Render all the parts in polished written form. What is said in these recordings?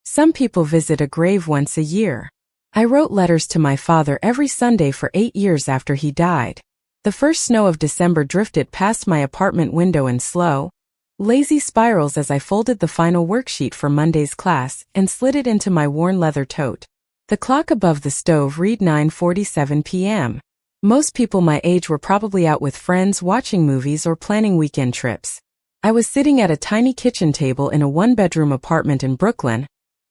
Some people visit a grave once a year. I wrote letters to my father every Sunday for 8 years after he died. The first snow of December drifted past my apartment window in slow, lazy spirals as I folded the final worksheet for Monday's class and slid it into my worn leather tote. The clock above the stove read 9:47 p.m. Most people my age were probably out with friends watching movies or planning weekend trips. I was sitting at a tiny kitchen table in a one-bedroom apartment in Brooklyn,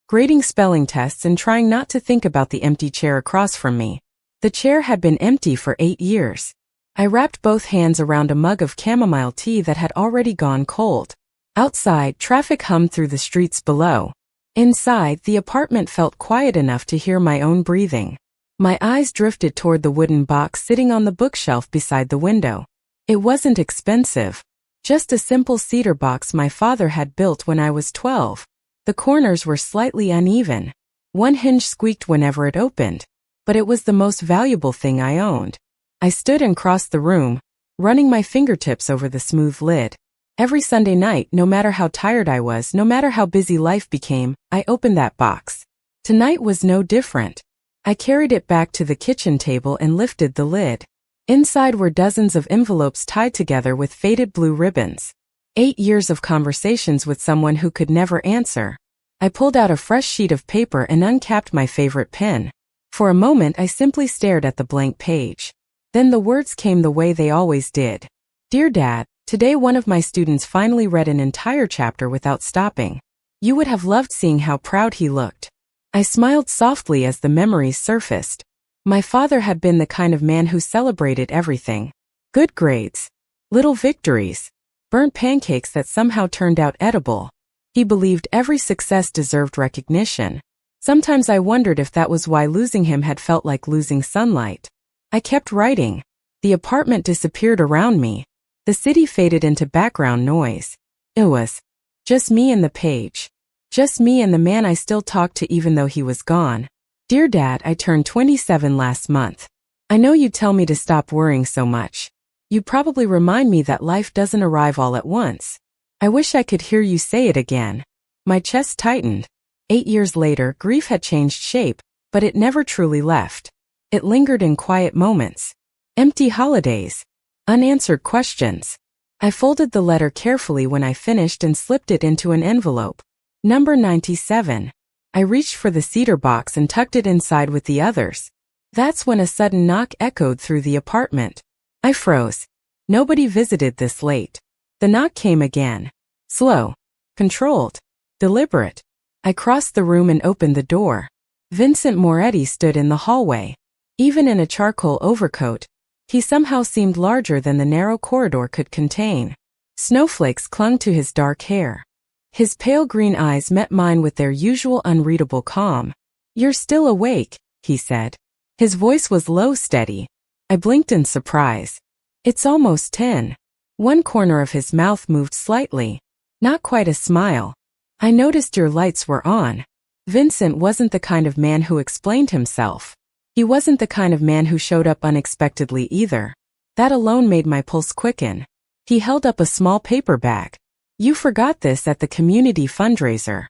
grading spelling tests and trying not to think about the empty chair across from me. The chair had been empty for 8 years. I wrapped both hands around a mug of chamomile tea that had already gone cold. Outside, traffic hummed through the streets below. Inside, the apartment felt quiet enough to hear my own breathing. My eyes drifted toward the wooden box sitting on the bookshelf beside the window. It wasn't expensive. Just a simple cedar box my father had built when I was 12. The corners were slightly uneven. One hinge squeaked whenever it opened. But it was the most valuable thing I owned. I stood and crossed the room, running my fingertips over the smooth lid. Every Sunday night, no matter how tired I was, no matter how busy life became, I opened that box. Tonight was no different. I carried it back to the kitchen table and lifted the lid. Inside were dozens of envelopes tied together with faded blue ribbons. 8 years of conversations with someone who could never answer. I pulled out a fresh sheet of paper and uncapped my favorite pen. For a moment I simply stared at the blank page. Then the words came the way they always did. Dear Dad, today one of my students finally read an entire chapter without stopping. You would have loved seeing how proud he looked. I smiled softly as the memories surfaced. My father had been the kind of man who celebrated everything. Good grades, little victories, burnt pancakes that somehow turned out edible. He believed every success deserved recognition. Sometimes I wondered if that was why losing him had felt like losing sunlight. I kept writing. The apartment disappeared around me. The city faded into background noise. It was just me and the page. Just me and the man I still talked to even though he was gone. Dear Dad, I turned 27 last month. I know you tell me to stop worrying so much. You probably remind me that life doesn't arrive all at once. I wish I could hear you say it again. My chest tightened. 8 years later, grief had changed shape, but it never truly left. It lingered in quiet moments. Empty holidays. Unanswered questions. I folded the letter carefully when I finished and slipped it into an envelope. Number 97. I reached for the cedar box and tucked it inside with the others. That's when a sudden knock echoed through the apartment. I froze. Nobody visited this late. The knock came again. Slow. Controlled. Deliberate. I crossed the room and opened the door. Vincent Moretti stood in the hallway. Even in a charcoal overcoat, he somehow seemed larger than the narrow corridor could contain. Snowflakes clung to his dark hair. His pale green eyes met mine with their usual unreadable calm. You're still awake, he said. His voice was low, steady. I blinked in surprise. It's almost 10. One corner of his mouth moved slightly. Not quite a smile. I noticed your lights were on. Vincent wasn't the kind of man who explained himself. He wasn't the kind of man who showed up unexpectedly either. That alone made my pulse quicken. He held up a small paper bag. You forgot this at the community fundraiser.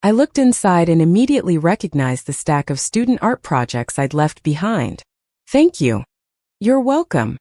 I looked inside and immediately recognized the stack of student art projects I'd left behind. Thank you. You're welcome.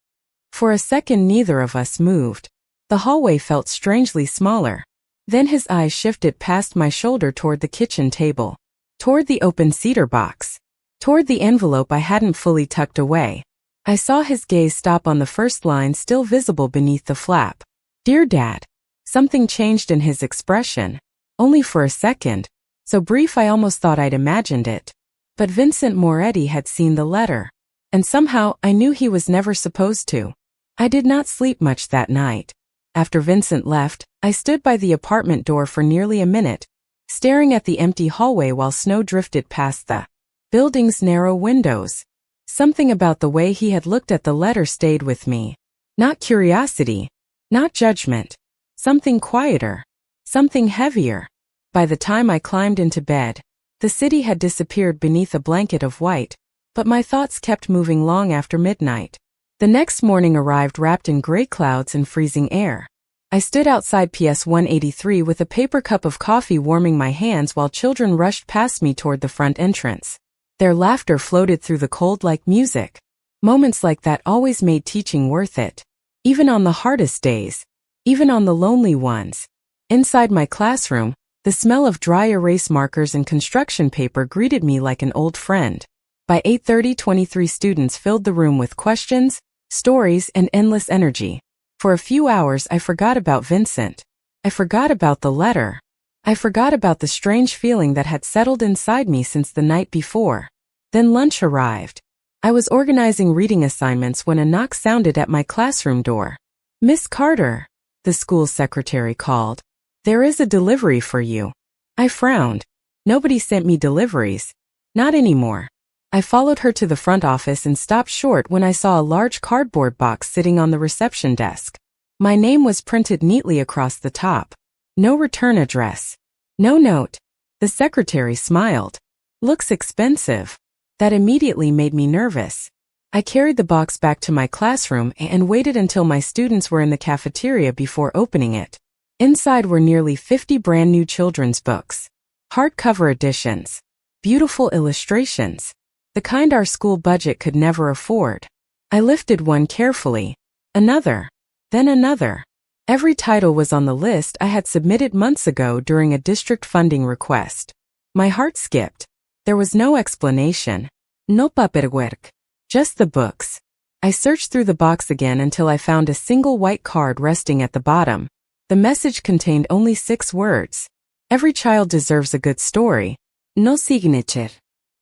For a second, neither of us moved. The hallway felt strangely smaller. Then his eyes shifted past my shoulder toward the kitchen table, toward the open cedar box, toward the envelope I hadn't fully tucked away. I saw his gaze stop on the first line still visible beneath the flap. Dear Dad. Something changed in his expression. Only for a second. So brief I almost thought I'd imagined it. But Vincent Moretti had seen the letter. And somehow I knew he was never supposed to. I did not sleep much that night. After Vincent left, I stood by the apartment door for nearly a minute, staring at the empty hallway while snow drifted past the building's narrow windows. Something about the way he had looked at the letter stayed with me. Not curiosity. Not judgment. Something quieter. Something heavier. By the time I climbed into bed, the city had disappeared beneath a blanket of white, but my thoughts kept moving long after midnight. The next morning arrived wrapped in gray clouds and freezing air. I stood outside PS 183 with a paper cup of coffee warming my hands while children rushed past me toward the front entrance. Their laughter floated through the cold like music. Moments like that always made teaching worth it. Even on the hardest days. Even on the lonely ones. Inside my classroom, the smell of dry erase markers and construction paper greeted me like an old friend. By 8:30, 23 students filled the room with questions, stories, and endless energy. For a few hours I forgot about Vincent. I forgot about the letter. I forgot about the strange feeling that had settled inside me since the night before. Then lunch arrived. I was organizing reading assignments when a knock sounded at my classroom door. "Miss Carter," the school secretary called. "There is a delivery for you." I frowned. Nobody sent me deliveries. Not anymore. I followed her to the front office and stopped short when I saw a large cardboard box sitting on the reception desk. My name was printed neatly across the top. No return address. No note. The secretary smiled. "Looks expensive." That immediately made me nervous. I carried the box back to my classroom and waited until my students were in the cafeteria before opening it. Inside were nearly 50 brand new children's books. Hardcover editions. Beautiful illustrations. The kind our school budget could never afford. I lifted one carefully. Another. Then another. Every title was on the list I had submitted months ago during a district funding request. My heart skipped. There was no explanation. No paperwork. Just the books. I searched through the box again until I found a single white card resting at the bottom. The message contained only 6 words. Every child deserves a good story. No signature.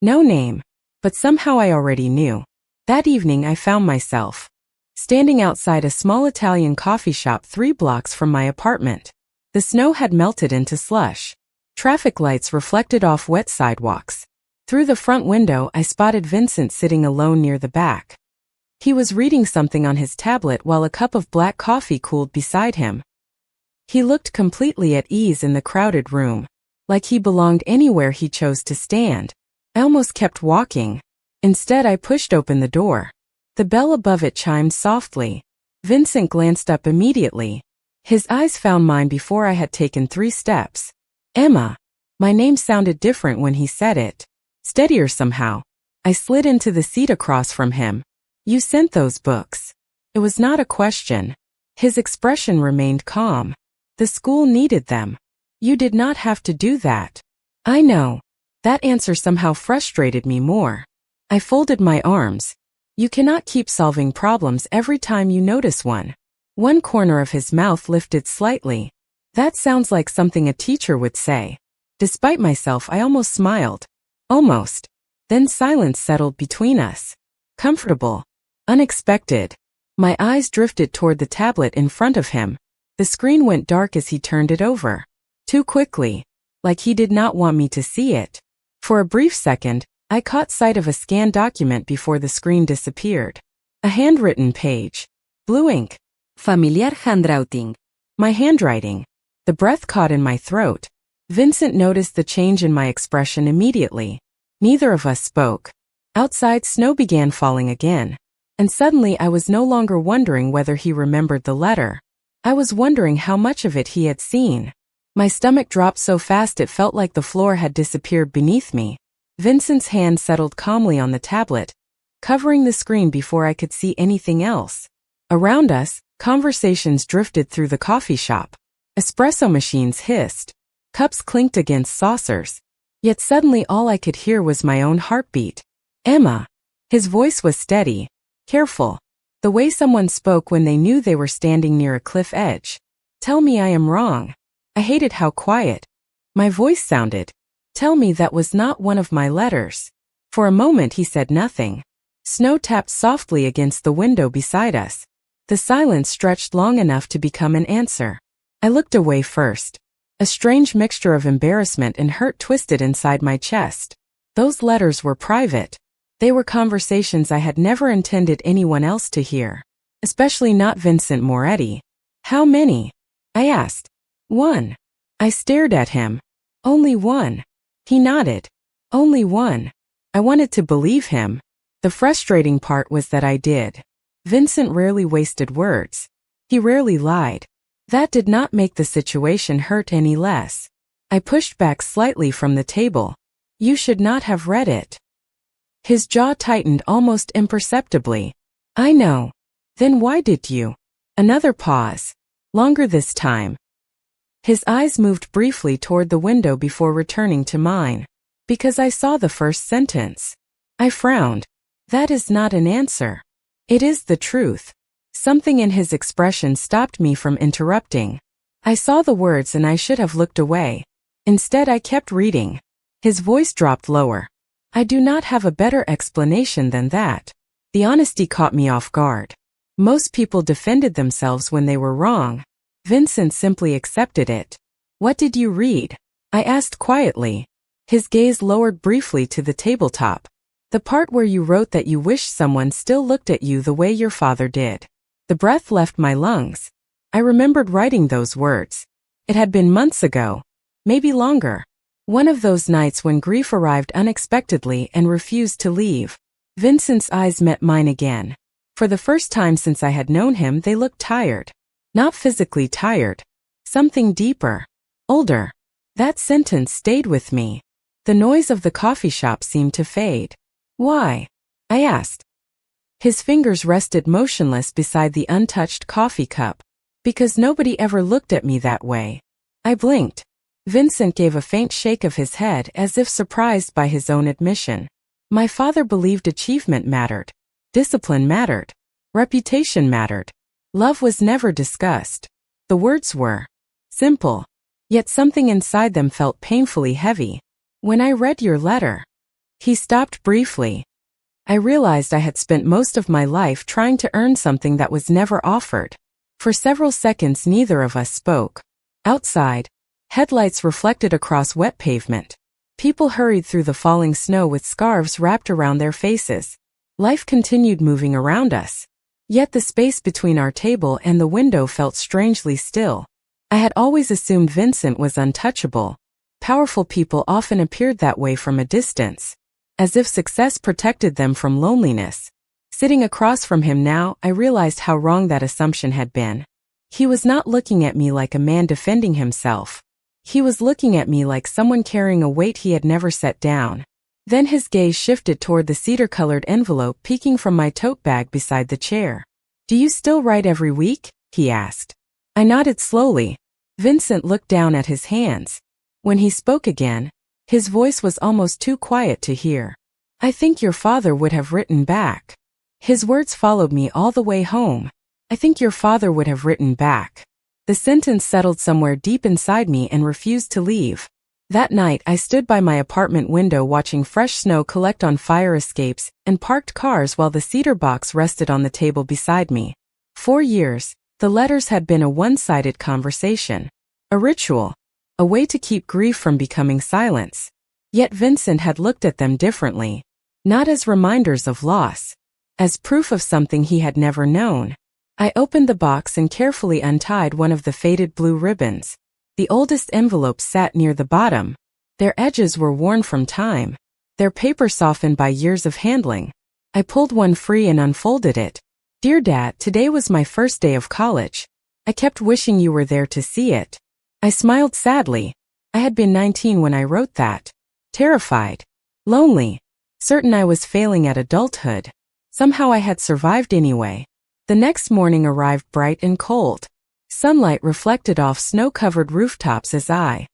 No name. But somehow I already knew. That evening I found myself standing outside a small Italian coffee shop 3 blocks from my apartment. The snow had melted into slush. Traffic lights reflected off wet sidewalks. Through the front window I spotted Vincent sitting alone near the back. He was reading something on his tablet while a cup of black coffee cooled beside him. He looked completely at ease in the crowded room, like he belonged anywhere he chose to stand. I almost kept walking. Instead, I pushed open the door. The bell above it chimed softly. Vincent glanced up immediately. His eyes found mine before I had taken 3 steps. "Emma." My name sounded different when he said it. Steadier somehow. I slid into the seat across from him. "You sent those books." It was not a question. His expression remained calm. "The school needed them. You did not have to do that." "I know." That answer somehow frustrated me more. I folded my arms. You cannot keep solving problems every time you notice one. One corner of his mouth lifted slightly. That sounds like something a teacher would say. Despite myself, I almost smiled. Almost. Then silence settled between us. Comfortable. Unexpected. My eyes drifted toward the tablet in front of him. The screen went dark as he turned it over. Too quickly. Like he did not want me to see it. For a brief second, I caught sight of a scanned document before the screen disappeared. A handwritten page. Blue ink. Familiar handwriting. My handwriting. The breath caught in my throat. Vincent noticed the change in my expression immediately. Neither of us spoke. Outside, snow began falling again. And suddenly I was no longer wondering whether he remembered the letter. I was wondering how much of it he had seen. My stomach dropped so fast it felt like the floor had disappeared beneath me. Vincent's hand settled calmly on the tablet, covering the screen before I could see anything else. Around us, conversations drifted through the coffee shop. Espresso machines hissed. Cups clinked against saucers. Yet suddenly all I could hear was my own heartbeat. "Emma." His voice was steady, careful. The way someone spoke when they knew they were standing near a cliff edge. "Tell me I am wrong." I hated how quiet my voice sounded. "Tell me that was not one of my letters." For a moment he said nothing. Snow tapped softly against the window beside us. The silence stretched long enough to become an answer. I looked away first. A strange mixture of embarrassment and hurt twisted inside my chest. Those letters were private. They were conversations I had never intended anyone else to hear. Especially not Vincent Moretti. "How many?" I asked. "1." I stared at him. "Only 1." He nodded. "Only 1." I wanted to believe him. The frustrating part was that I did. Vincent rarely wasted words. He rarely lied. That did not make the situation hurt any less. I pushed back slightly from the table. You should not have read it. His jaw tightened almost imperceptibly. I know. Then why did you? Another pause. Longer this time. His eyes moved briefly toward the window before returning to mine. Because I saw the first sentence. I frowned. That is not an answer. It is the truth. Something in his expression stopped me from interrupting. I saw the words and I should have looked away. Instead, I kept reading. His voice dropped lower. I do not have a better explanation than that. The honesty caught me off guard. Most people defended themselves when they were wrong. Vincent simply accepted it. What did you read? I asked quietly. His gaze lowered briefly to the tabletop. The part where you wrote that you wished someone still looked at you the way your father did. The breath left my lungs. I remembered writing those words. It had been months ago. Maybe longer. One of those nights when grief arrived unexpectedly and refused to leave. Vincent's eyes met mine again. For the first time since I had known him, they looked tired. Not physically tired. Something deeper. Older. That sentence stayed with me. The noise of the coffee shop seemed to fade. Why? I asked. His fingers rested motionless beside the untouched coffee cup. Because nobody ever looked at me that way. I blinked. Vincent gave a faint shake of his head as if surprised by his own admission. My father believed achievement mattered. Discipline mattered. Reputation mattered. Love was never discussed. The words were simple. Yet something inside them felt painfully heavy. When I read your letter. He stopped briefly. I realized I had spent most of my life trying to earn something that was never offered. For several seconds neither of us spoke. Outside, headlights reflected across wet pavement. People hurried through the falling snow with scarves wrapped around their faces. Life continued moving around us. Yet the space between our table and the window felt strangely still. I had always assumed Vincent was untouchable. Powerful people often appeared that way from a distance. As if success protected them from loneliness. Sitting across from him now, I realized how wrong that assumption had been. He was not looking at me like a man defending himself. He was looking at me like someone carrying a weight he had never set down. Then his gaze shifted toward the cedar-colored envelope peeking from my tote bag beside the chair. Do you still write every week? He asked. I nodded slowly. Vincent looked down at his hands. When he spoke again, his voice was almost too quiet to hear. I think your father would have written back. His words followed me all the way home. I think your father would have written back. The sentence settled somewhere deep inside me and refused to leave. That night I stood by my apartment window watching fresh snow collect on fire escapes and parked cars while the cedar box rested on the table beside me. 4 years, the letters had been a one-sided conversation. A ritual. A way to keep grief from becoming silence. Yet Vincent had looked at them differently. Not as reminders of loss. As proof of something he had never known. I opened the box and carefully untied one of the faded blue ribbons. The oldest envelopes sat near the bottom. Their edges were worn from time. Their paper softened by years of handling. I pulled one free and unfolded it. Dear Dad, today was my first day of college. I kept wishing you were there to see it. I smiled sadly. I had been 19 when I wrote that. Terrified. Lonely. Certain I was failing at adulthood. Somehow I had survived anyway. The next morning arrived bright and cold. Sunlight reflected off snow-covered rooftops as I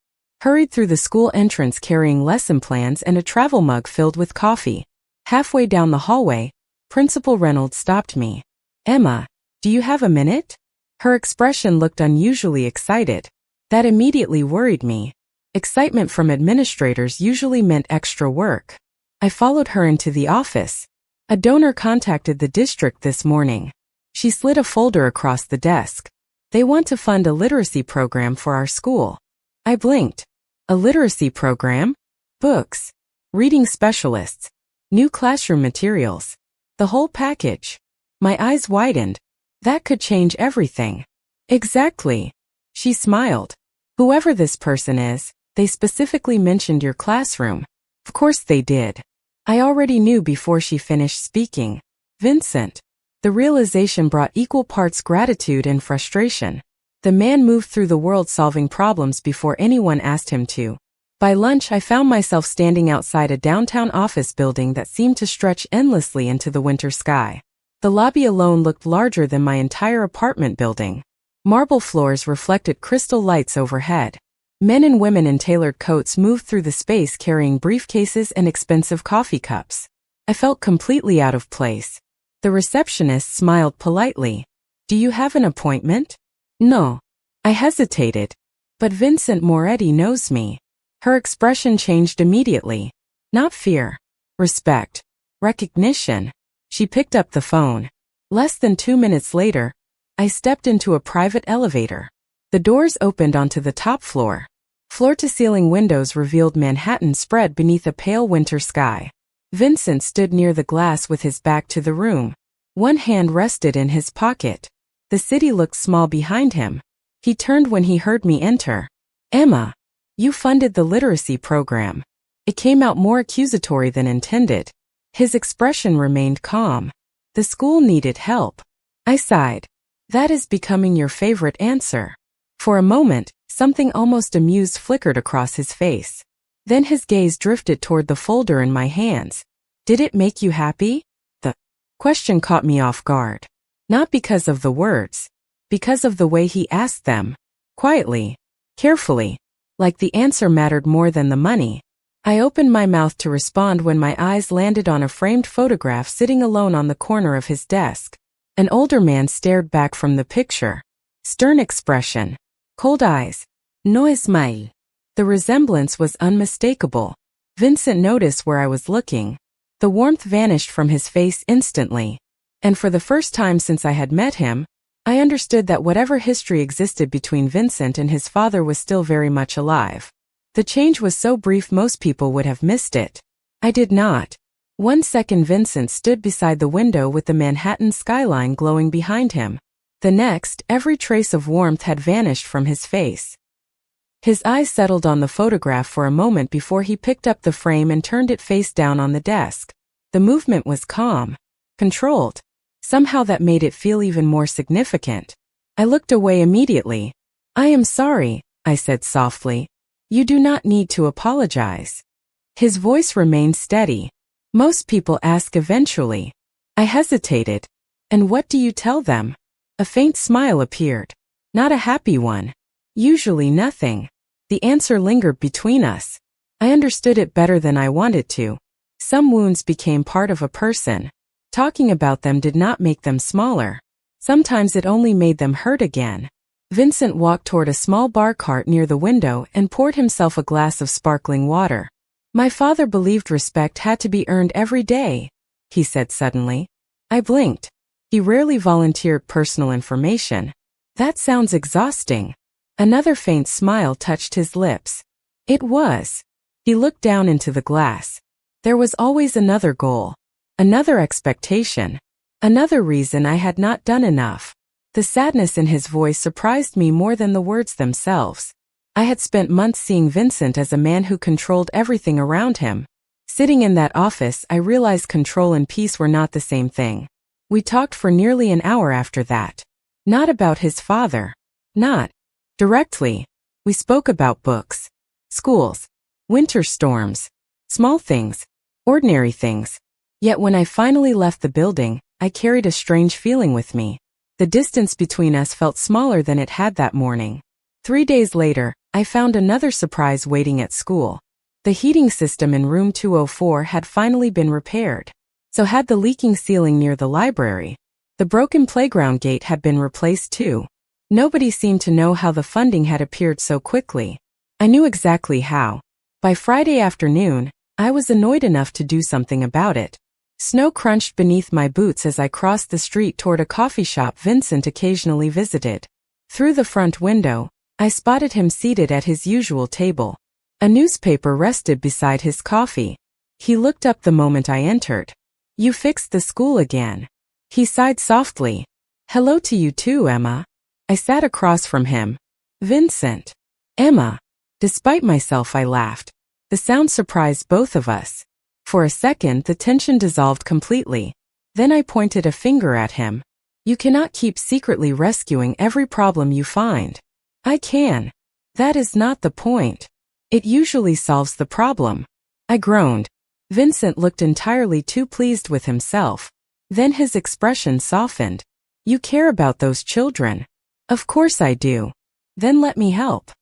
hurried through the school entrance carrying lesson plans and a travel mug filled with coffee. Halfway down the hallway, Principal Reynolds stopped me. Emma, do you have a minute? Her expression looked unusually excited. That immediately worried me. Excitement from administrators usually meant extra work. I followed her into the office. A donor contacted the district this morning. She slid a folder across the desk. They want to fund a literacy program for our school. I blinked. A literacy program? Books. Reading specialists. New classroom materials. The whole package. My eyes widened. That could change everything. Exactly. She smiled. Whoever this person is, they specifically mentioned your classroom. Of course they did. I already knew before she finished speaking. Vincent. The realization brought equal parts gratitude and frustration. The man moved through the world solving problems before anyone asked him to. By lunch, I found myself standing outside a downtown office building that seemed to stretch endlessly into the winter sky. The lobby alone looked larger than my entire apartment building. Marble floors reflected crystal lights overhead. Men and women in tailored coats moved through the space carrying briefcases and expensive coffee cups. I felt completely out of place. The receptionist smiled politely. "Do you have an appointment?" "No." I hesitated. "But Vincent Moretti knows me." Her expression changed immediately. Not fear. Respect. Recognition. She picked up the phone. Less than 2 minutes later, I stepped into a private elevator. The doors opened onto the top floor. Floor-to-ceiling windows revealed Manhattan spread beneath a pale winter sky. Vincent stood near the glass with his back to the room. One hand rested in his pocket. The city looked small behind him. He turned when he heard me enter. "Emma, you funded the literacy program." It came out more accusatory than intended. His expression remained calm. "The school needed help." I sighed. "That is becoming your favorite answer." For a moment, something almost amused flickered across his face. Then his gaze drifted toward the folder in my hands. "Did it make you happy?" The question caught me off guard. Not because of the words, because of the way he asked them. Quietly, carefully, like the answer mattered more than the money. I opened my mouth to respond when my eyes landed on a framed photograph sitting alone on the corner of his desk. An older man stared back from the picture. Stern expression. Cold eyes. No smile. The resemblance was unmistakable. Vincent noticed where I was looking. The warmth vanished from his face instantly. And for the first time since I had met him, I understood that whatever history existed between Vincent and his father was still very much alive. The change was so brief most people would have missed it. I did not. 1 second Vincent stood beside the window with the Manhattan skyline glowing behind him. The next, every trace of warmth had vanished from his face. His eyes settled on the photograph for a moment before he picked up the frame and turned it face down on the desk. The movement was calm, controlled. Somehow that made it feel even more significant. I looked away immediately. "I am sorry," I said softly. "You do not need to apologize." His voice remained steady. "Most people ask eventually." I hesitated. "And what do you tell them?" A faint smile appeared. Not a happy one. "Usually nothing." The answer lingered between us. I understood it better than I wanted to. Some wounds became part of a person. Talking about them did not make them smaller. Sometimes it only made them hurt again. Vincent walked toward a small bar cart near the window and poured himself a glass of sparkling water. "My father believed respect had to be earned every day," he said suddenly. I blinked. He rarely volunteered personal information. That sounds exhausting. Another faint smile touched his lips. It was. He looked down into the glass. There was always another goal. Another expectation. Another reason I had not done enough. The sadness in his voice surprised me more than the words themselves. I had spent months seeing Vincent as a man who controlled everything around him. Sitting in that office, I realized control and peace were not the same thing. We talked for nearly an hour after that. Not about his father. Not directly. We spoke about books, schools, winter storms, small things, ordinary things. Yet when I finally left the building, I carried a strange feeling with me. The distance between us felt smaller than it had that morning. 3 days later, I found another surprise waiting at school. The heating system in room 204 had finally been repaired. So had the leaking ceiling near the library. The broken playground gate had been replaced too. Nobody seemed to know how the funding had appeared so quickly. I knew exactly how. By Friday afternoon, I was annoyed enough to do something about it. Snow crunched beneath my boots as I crossed the street toward a coffee shop Vincent occasionally visited. Through the front window, I spotted him seated at his usual table. A newspaper rested beside his coffee. He looked up the moment I entered. "You fixed the school again." He sighed softly. "Hello to you too, Emma." I sat across from him. "Vincent." "Emma." Despite myself, I laughed. The sound surprised both of us. For a second, the tension dissolved completely. Then I pointed a finger at him. You cannot keep secretly rescuing every problem you find. I can. That is not the point. It usually solves the problem. I groaned. Vincent looked entirely too pleased with himself. Then his expression softened. You care about those children. Of course I do. Then let me help.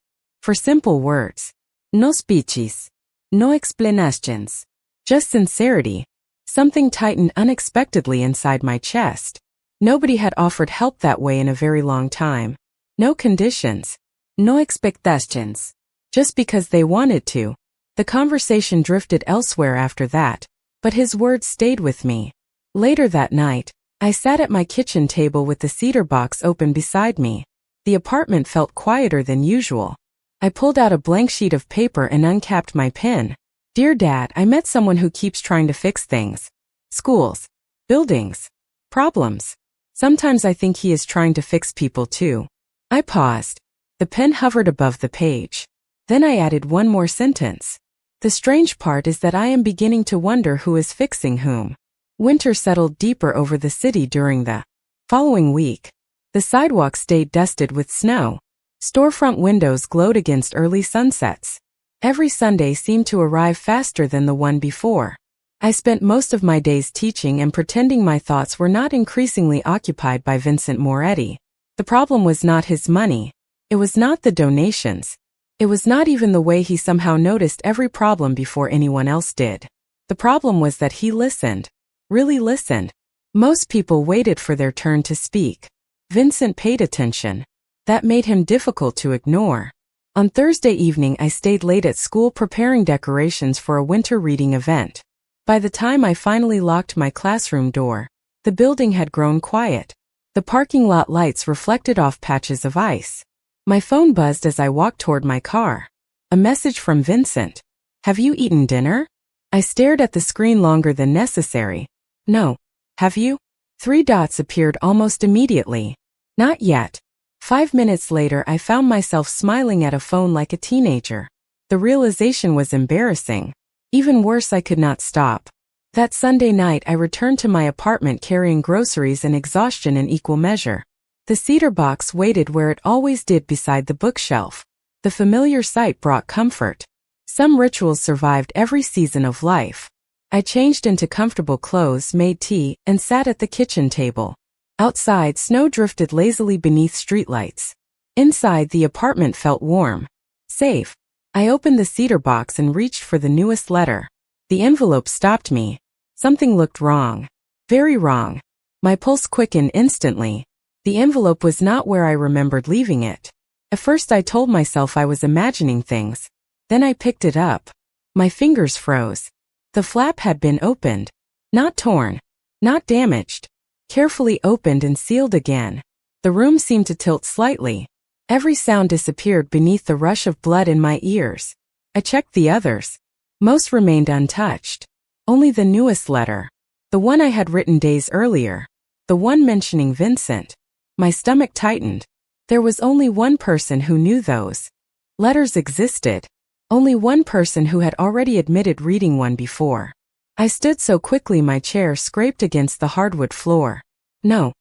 For simple words. No speeches. No explanations. Just sincerity. Something tightened unexpectedly inside my chest. Nobody had offered help that way in a very long time. No conditions. No expectations. Just because they wanted to. The conversation drifted elsewhere after that, but his words stayed with me. Later that night, I sat at my kitchen table with the cedar box open beside me. The apartment felt quieter than usual. I pulled out a blank sheet of paper and uncapped my pen. Dear Dad, I met someone who keeps trying to fix things. Schools. Buildings. Problems. Sometimes I think he is trying to fix people too. I paused. The pen hovered above the page. Then I added one more sentence. The strange part is that I am beginning to wonder who is fixing whom. Winter settled deeper over the city during the following week. The sidewalk stayed dusted with snow. Storefront windows glowed against early sunsets. Every Sunday seemed to arrive faster than the one before. I spent most of my days teaching and pretending my thoughts were not increasingly occupied by Vincent Moretti. The problem was not his money. It was not the donations. It was not even the way he somehow noticed every problem before anyone else did. The problem was that he listened. Really listened. Most people waited for their turn to speak. Vincent paid attention. That made him difficult to ignore. On Thursday evening I stayed late at school preparing decorations for a winter reading event. By the time I finally locked my classroom door, the building had grown quiet. The parking lot lights reflected off patches of ice. My phone buzzed as I walked toward my car. A message from Vincent. Have you eaten dinner? I stared at the screen longer than necessary. No. Have you? 3 dots appeared almost immediately. Not yet. 5 minutes later I found myself smiling at a phone like a teenager. The realization was embarrassing. Even worse, I could not stop. That Sunday night I returned to my apartment carrying groceries and exhaustion in equal measure. The cedar box waited where it always did beside the bookshelf. The familiar sight brought comfort. Some rituals survived every season of life. I changed into comfortable clothes, made tea, and sat at the kitchen table. Outside, snow drifted lazily beneath streetlights. Inside, the apartment felt warm. Safe. I opened the cedar box and reached for the newest letter. The envelope stopped me. Something looked wrong. Very wrong. My pulse quickened instantly. The envelope was not where I remembered leaving it. At first I told myself I was imagining things. Then I picked it up. My fingers froze. The flap had been opened. Not torn. Not damaged. Carefully opened and sealed again. The room seemed to tilt slightly. Every sound disappeared beneath the rush of blood in my ears. I checked the others. Most remained untouched. Only the newest letter. The one I had written days earlier. The one mentioning Vincent. My stomach tightened. There was only one person who knew those letters existed. Only one person who had already admitted reading one before. I stood so quickly my chair scraped against the hardwood floor. No.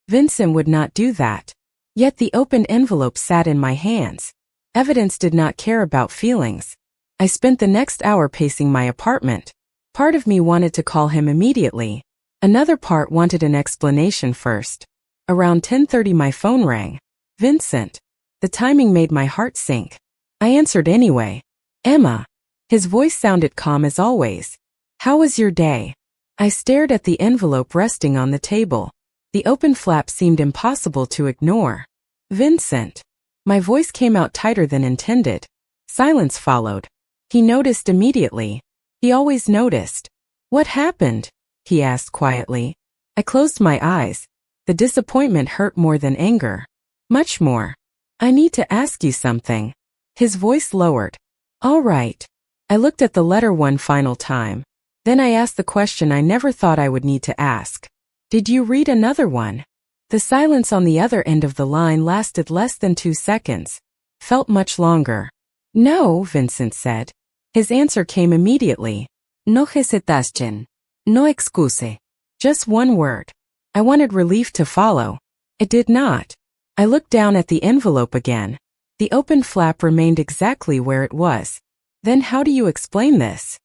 Vincent would not do that. Yet the open envelope sat in my hands. Evidence did not care about feelings. I spent the next hour pacing my apartment. Part of me wanted to call him immediately. Another part wanted an explanation first. Around 10:30 my phone rang. Vincent. The timing made my heart sink. I answered anyway. Emma. His voice sounded calm as always. How was your day? I stared at the envelope resting on the table. The open flap seemed impossible to ignore. Vincent. My voice came out tighter than intended. Silence followed. He noticed immediately. He always noticed. What happened? He asked quietly. I closed my eyes. The disappointment hurt more than anger. Much more. I need to ask you something. His voice lowered. All right. I looked at the letter one final time. Then I asked the question I never thought I would need to ask. Did you read another one? The silence on the other end of the line lasted less than 2 seconds. Felt much longer. No, Vincent said. His answer came immediately. No hesitation. No excuse. Just one word. I wanted relief to follow. It did not. I looked down at the envelope again. The open flap remained exactly where it was. Then how do you explain this?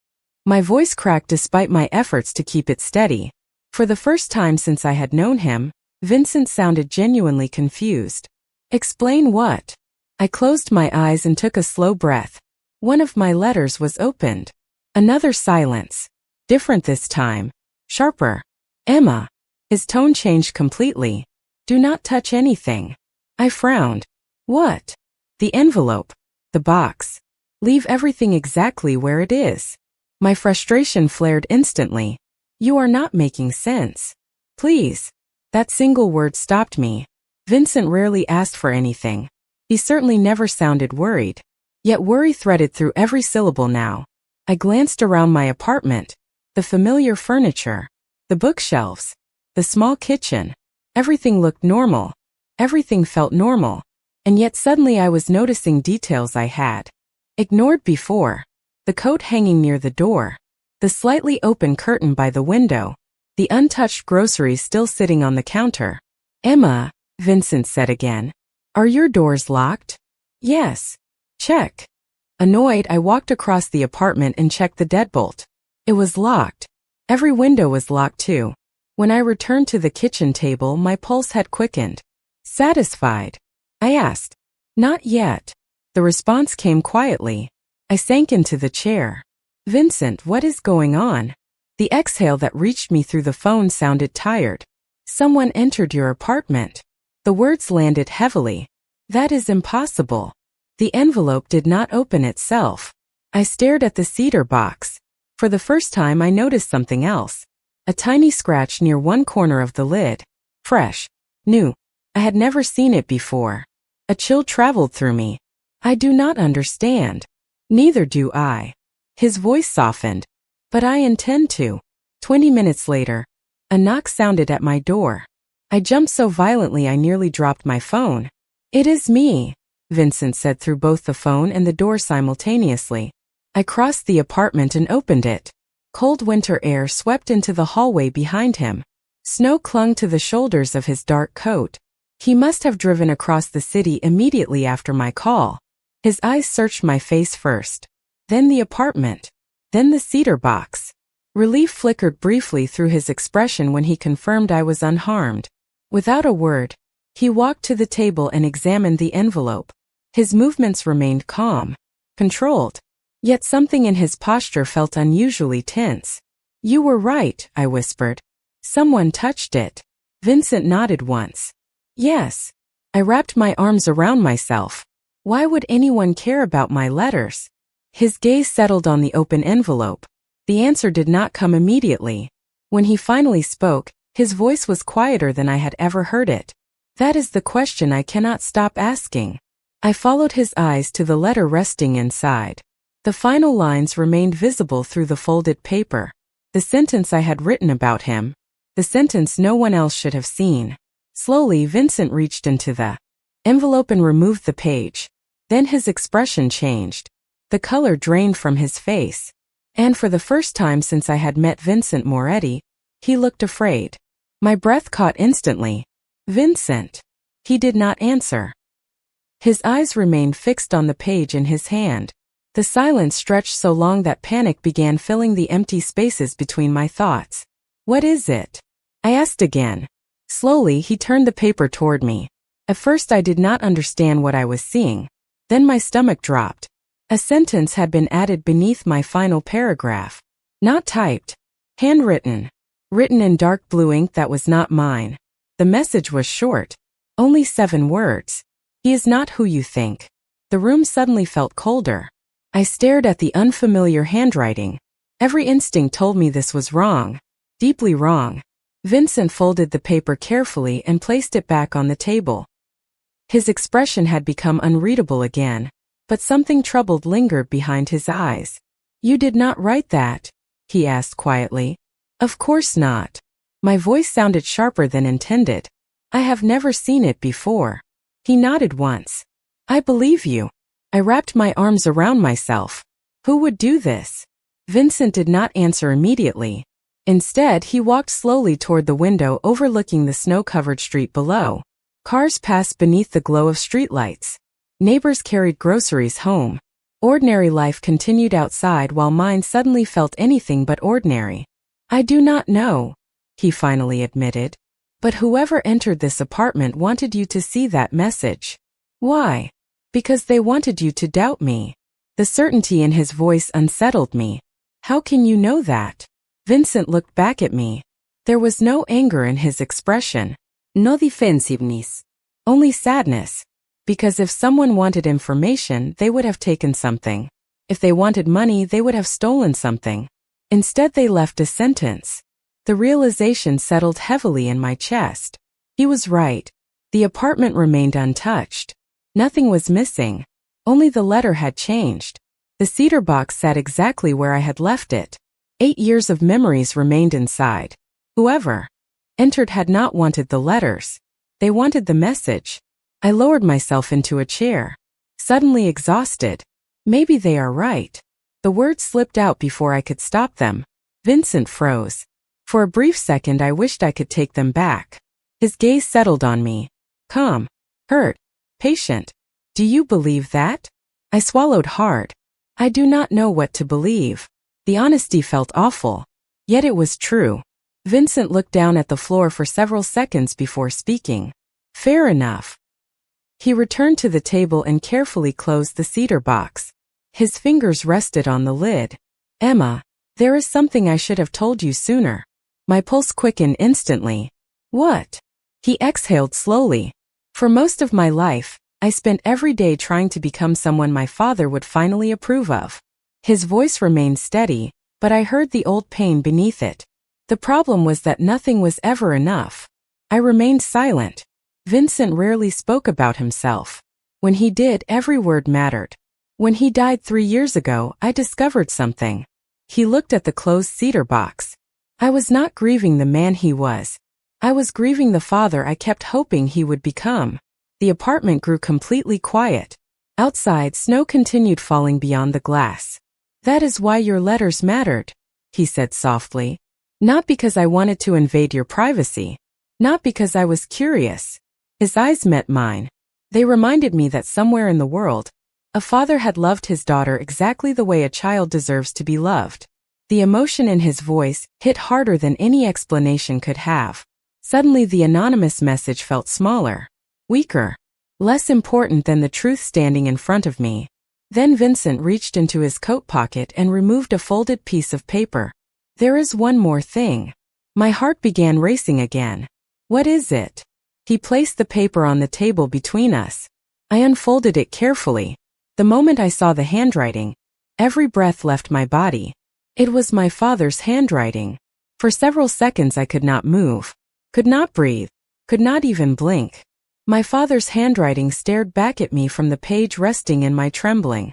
My voice cracked despite my efforts to keep it steady. For the first time since I had known him, Vincent sounded genuinely confused. Explain what? I closed my eyes and took a slow breath. One of my letters was opened. Another silence. Different this time. Sharper. Emma. His tone changed completely. Do not touch anything. I frowned. What? The envelope. The box. Leave everything exactly where it is. My frustration flared instantly. You are not making sense. Please. That single word stopped me. Vincent rarely asked for anything. He certainly never sounded worried. Yet worry threaded through every syllable now. I glanced around my apartment. The familiar furniture. The bookshelves. The small kitchen. Everything looked normal. Everything felt normal. And yet suddenly I was noticing details I had ignored before. The coat hanging near the door. The slightly open curtain by the window. The untouched groceries still sitting on the counter. Emma, Vincent said again. Are your doors locked? Yes. Check. Annoyed, I walked across the apartment and checked the deadbolt. It was locked. Every window was locked too. When I returned to the kitchen table, my pulse had quickened. Satisfied? I asked. Not yet. The response came quietly. I sank into the chair. Vincent, what is going on? The exhale that reached me through the phone sounded tired. Someone entered your apartment. The words landed heavily. That is impossible. The envelope did not open itself. I stared at the cedar box. For the first time I noticed something else. A tiny scratch near one corner of the lid. Fresh. New. I had never seen it before. A chill traveled through me. I do not understand. Neither do I. His voice softened. But I intend to. 20 minutes later, a knock sounded at my door. I jumped so violently I nearly dropped my phone. It is me, Vincent said through both the phone and the door simultaneously. I crossed the apartment and opened it. Cold winter air swept into the hallway behind him. Snow clung to the shoulders of his dark coat. He must have driven across the city immediately after my call. His eyes searched my face first. Then the apartment. Then the cedar box. Relief flickered briefly through his expression when he confirmed I was unharmed. Without a word, he walked to the table and examined the envelope. His movements remained calm, controlled. Yet something in his posture felt unusually tense. You were right, I whispered. Someone touched it. Vincent nodded once. Yes. I wrapped my arms around myself. Why would anyone care about my letters? His gaze settled on the open envelope. The answer did not come immediately. When he finally spoke, his voice was quieter than I had ever heard it. That is the question I cannot stop asking. I followed his eyes to the letter resting inside. The final lines remained visible through the folded paper. The sentence I had written about him. The sentence no one else should have seen. Slowly, Vincent reached into the envelope and removed the page. Then his expression changed. The color drained from his face. And for the first time since I had met Vincent Moretti, he looked afraid. My breath caught instantly. Vincent. He did not answer. His eyes remained fixed on the page in his hand. The silence stretched so long that panic began filling the empty spaces between my thoughts. What is it? I asked again. Slowly, he turned the paper toward me. At first I did not understand what I was seeing. Then my stomach dropped. A sentence had been added beneath my final paragraph. Not typed. Handwritten. Written in dark blue ink that was not mine. The message was short. Only 7 words. He is not who you think. The room suddenly felt colder. I stared at the unfamiliar handwriting. Every instinct told me this was wrong. Deeply wrong. Vincent folded the paper carefully and placed it back on the table. His expression had become unreadable again, but something troubled lingered behind his eyes. You did not write that? He asked quietly. Of course not. My voice sounded sharper than intended. I have never seen it before. He nodded once. I believe you. I wrapped my arms around myself. Who would do this? Vincent did not answer immediately. Instead, he walked slowly toward the window overlooking the snow-covered street below. Cars passed beneath the glow of streetlights. Neighbors carried groceries home. Ordinary life continued outside while mine suddenly felt anything but ordinary. "I do not know," he finally admitted. "But whoever entered this apartment wanted you to see that message." "Why?" "Because they wanted you to doubt me." The certainty in his voice unsettled me. "How can you know that?" Vincent looked back at me. There was no anger in his expression. No defensiveness. Only sadness. Because if someone wanted information, they would have taken something. If they wanted money, they would have stolen something. Instead, they left a sentence. The realization settled heavily in my chest. He was right. The apartment remained untouched. Nothing was missing. Only the letter had changed. The cedar box sat exactly where I had left it. 8 years of memories remained inside. Whoever entered had not wanted the letters. They wanted the message. I lowered myself into a chair, suddenly exhausted. Maybe they are right. The words slipped out before I could stop them. Vincent froze. For a brief second I wished I could take them back. His gaze settled on me. Calm. Hurt. Patient. "Do you believe that?" I swallowed hard. I do not know what to believe. The honesty felt awful. Yet it was true. Vincent looked down at the floor for several seconds before speaking. "Fair enough." He returned to the table and carefully closed the cedar box. His fingers rested on the lid. "Emma, there is something I should have told you sooner." My pulse quickened instantly. "What?" He exhaled slowly. "For most of my life, I spent every day trying to become someone my father would finally approve of." His voice remained steady, but I heard the old pain beneath it. The problem was that nothing was ever enough. I remained silent. Vincent rarely spoke about himself. When he did, every word mattered. When he died 3 years ago, I discovered something. He looked at the closed cedar box. I was not grieving the man he was. I was grieving the father I kept hoping he would become. The apartment grew completely quiet. Outside, snow continued falling beyond the glass. "That is why your letters mattered," he said softly. "Not because I wanted to invade your privacy. Not because I was curious." His eyes met mine. They reminded me that somewhere in the world, a father had loved his daughter exactly the way a child deserves to be loved. The emotion in his voice hit harder than any explanation could have. Suddenly the anonymous message felt smaller, weaker, less important than the truth standing in front of me. Then Vincent reached into his coat pocket and removed a folded piece of paper. "There is one more thing." My heart began racing again. "What is it?" He placed the paper on the table between us. I unfolded it carefully. The moment I saw the handwriting, every breath left my body. It was my father's handwriting. For several seconds I could not move, could not breathe, could not even blink. My father's handwriting stared back at me from the page resting in my trembling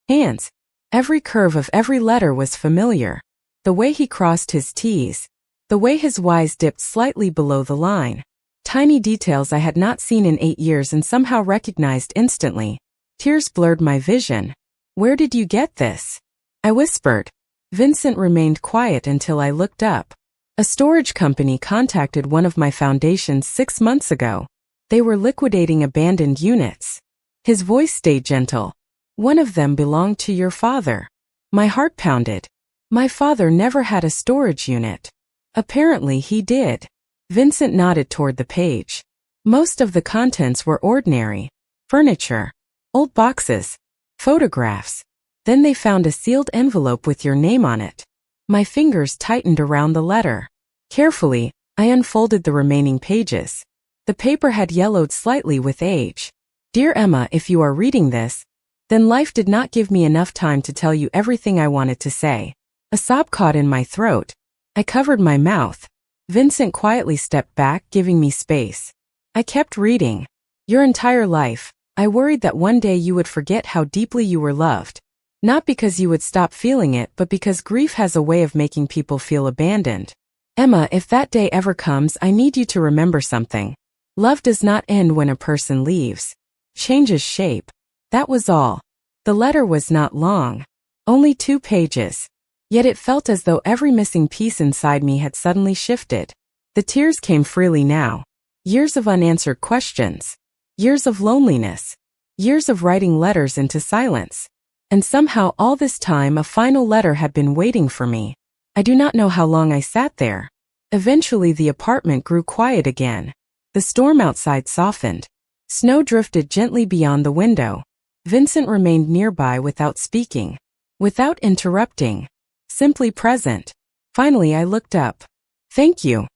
hands. Every curve of every letter was familiar. The way he crossed his T's, the way his Y's dipped slightly below the line. Tiny details I had not seen in 8 years and somehow recognized instantly. Tears blurred my vision. "Where did you get this?" I whispered. Vincent remained quiet until I looked up. "A storage company contacted one of my foundations 6 months ago. They were liquidating abandoned units." His voice stayed gentle. "One of them belonged to your father." My heart pounded. My father never had a storage unit. Apparently he did. Vincent nodded toward the page. Most of the contents were ordinary. Furniture, old boxes, photographs. Then they found a sealed envelope with your name on it. My fingers tightened around the letter. Carefully, I unfolded the remaining pages. The paper had yellowed slightly with age. "Dear Emma, if you are reading this, then life did not give me enough time to tell you everything I wanted to say." A sob caught in my throat. I covered my mouth. Vincent quietly stepped back, giving me space. I kept reading. "Your entire life, I worried that one day you would forget how deeply you were loved. Not because you would stop feeling it, but because grief has a way of making people feel abandoned. Emma, if that day ever comes, I need you to remember something. Love does not end when a person leaves. Changes shape." That was all. The letter was not long. Only 2 pages. Yet it felt as though every missing piece inside me had suddenly shifted. The tears came freely now. Years of unanswered questions. Years of loneliness. Years of writing letters into silence. And somehow all this time a final letter had been waiting for me. I do not know how long I sat there. Eventually the apartment grew quiet again. The storm outside softened. Snow drifted gently beyond the window. Vincent remained nearby without speaking. Without interrupting. Simply present. Finally I looked up. "Thank you."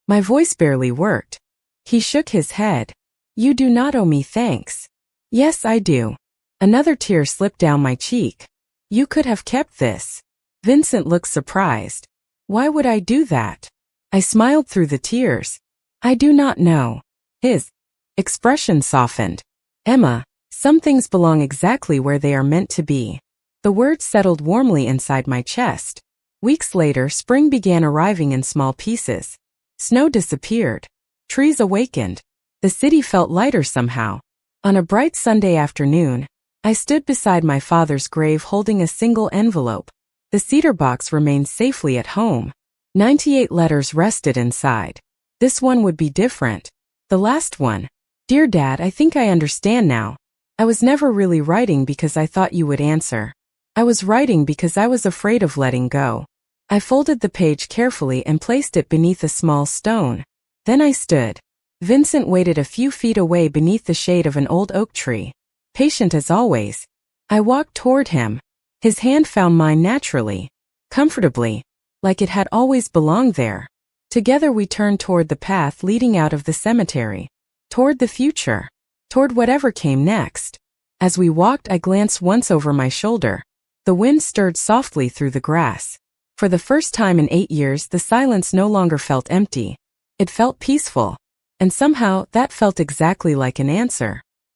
My voice barely worked. He shook his head. "You do not owe me thanks." "Yes, I do." Another tear slipped down my cheek. "You could have kept this." Vincent looked surprised. "Why would I do that?" I smiled through the tears. "I do not know." His expression softened. "Emma, some things belong exactly where they are meant to be." The words settled warmly inside my chest. Weeks later, spring began arriving in small pieces. Snow disappeared. Trees awakened. The city felt lighter somehow. On a bright Sunday afternoon, I stood beside my father's grave holding a single envelope. The cedar box remained safely at home. 98 letters rested inside. This one would be different. The last one. "Dear Dad, I think I understand now. I was never really writing because I thought you would answer. I was writing because I was afraid of letting go." I folded the page carefully and placed it beneath a small stone. Then I stood. Vincent waited a few feet away beneath the shade of an old oak tree. Patient as always. I walked toward him. His hand found mine naturally. Comfortably. Like it had always belonged there. Together we turned toward the path leading out of the cemetery. Toward the future. Toward whatever came next. As we walked, I glanced once over my shoulder. The wind stirred softly through the grass. For the first time in 8 years, the silence no longer felt empty. It felt peaceful. And somehow, that felt exactly like an answer.